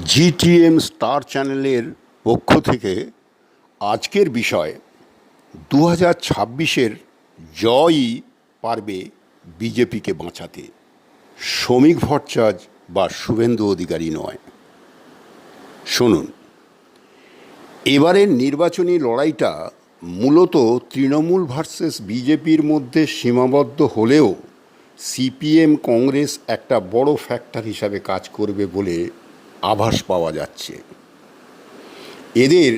GTM star চ্যানেলের পক্ষ থেকে আজকের বিষয় 2026-এর জয়ই পারবে বিজেপিকে বাঁচাতে, শ্রমিক ভট্টাচার্য বা শুভেন্দু অধিকারী নয়। শুনুন, এবারের নির্বাচনী লড়াইটা মূলত তৃণমূল ভার্সেস বিজেপির মধ্যে সীমাবদ্ধ হলেও সিপিএম কংগ্রেস একটা বড় ফ্যাক্টর হিসাবে কাজ করবে বলে আভাস পাওয়া যাচ্ছে। এদের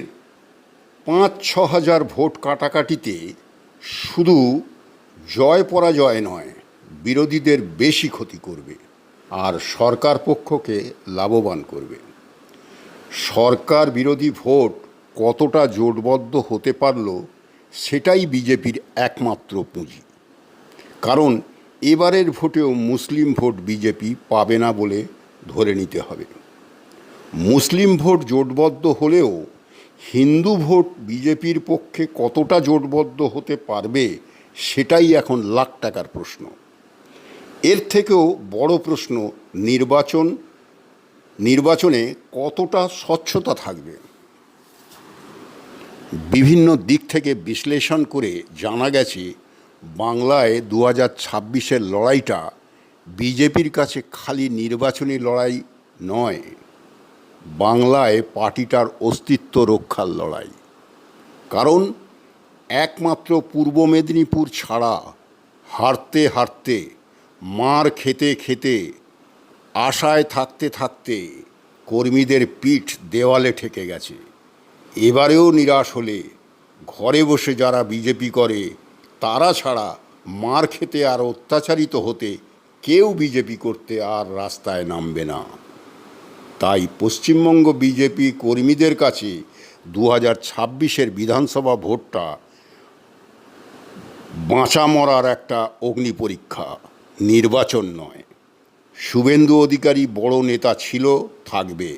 5-6 হাজার ভোট কাটাকাটিতে শুধু জয় পরাজয় নয়, বিরোধীদের বেশি ক্ষতি করবে আর সরকার পক্ষকে লাভবান করবে। সরকার বিরোধী ভোট কতটা জোটবদ্ধ হতে পারল সেটাই বিজেপির একমাত্র পুঁজি। কারণ এবারের ভোটেও মুসলিম ভোট বিজেপি পাবে না বলে ধরে নিতে হবে। মুসলিম ভোট জোটবদ্ধ হলেও হিন্দু ভোট বিজেপির পক্ষে কতটা জোটবদ্ধ হতে পারবে সেটাই এখন লাখ টাকার প্রশ্ন। এর থেকেও বড় প্রশ্ন নির্বাচনে কতটা স্বচ্ছতা থাকবে। বিভিন্ন দিক থেকে বিশ্লেষণ করে জানা গেছে, বাংলায় 2026-এর লড়াইটা বিজেপির কাছে খালি নির্বাচনী লড়াই নয়, বাংলায় পার্টিটার অস্তিত্ব রক্ষার লড়াই। কারণ একমাত্র পূর্ব মেদিনীপুর ছাড়া হারতে হারতে, মার খেতে খেতে, আশায় থাকতে থাকতে কর্মীদের পিঠ দেওয়ালে ঠেকে গেছে। এবারেও নিরাশ হলে ঘরে বসে যারা বিজেপি করে তারা ছাড়া মার খেতে আর অত্যাচারিত হতে কেউ বিজেপি করতে আর রাস্তায় নামবে না। তাই পশ্চিমবঙ্গ বিজেপি কর্মীদের কাছে 2026-এর বিধানসভা ভোটটা বাঁচা মরার একটা অগ্নি পরীক্ষা, নির্বাচন নয়। শুভেন্দু অধিকারী বড় নেতা ছিল, থাকবে।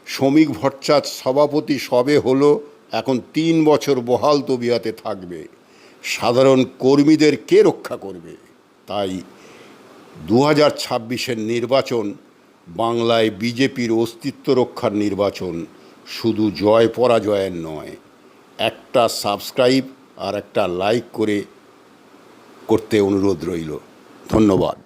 শ্রমিক ভট্টাচার্য সভাপতি সবে হলো, এখন 3 বছর বহাল তবিয়াতে থাকবে। সাধারণ কর্মীদের কে রক্ষা করবে? তাই 2026-এর নির্বাচন বাংলায় বিজেপির অস্তিত্ব রক্ষার নির্বাচন, শুধু জয় পরাজয়ের নয়। একটা সাবস্ক্রাইব আর একটা লাইক করতে অনুরোধ রইল। ধন্যবাদ।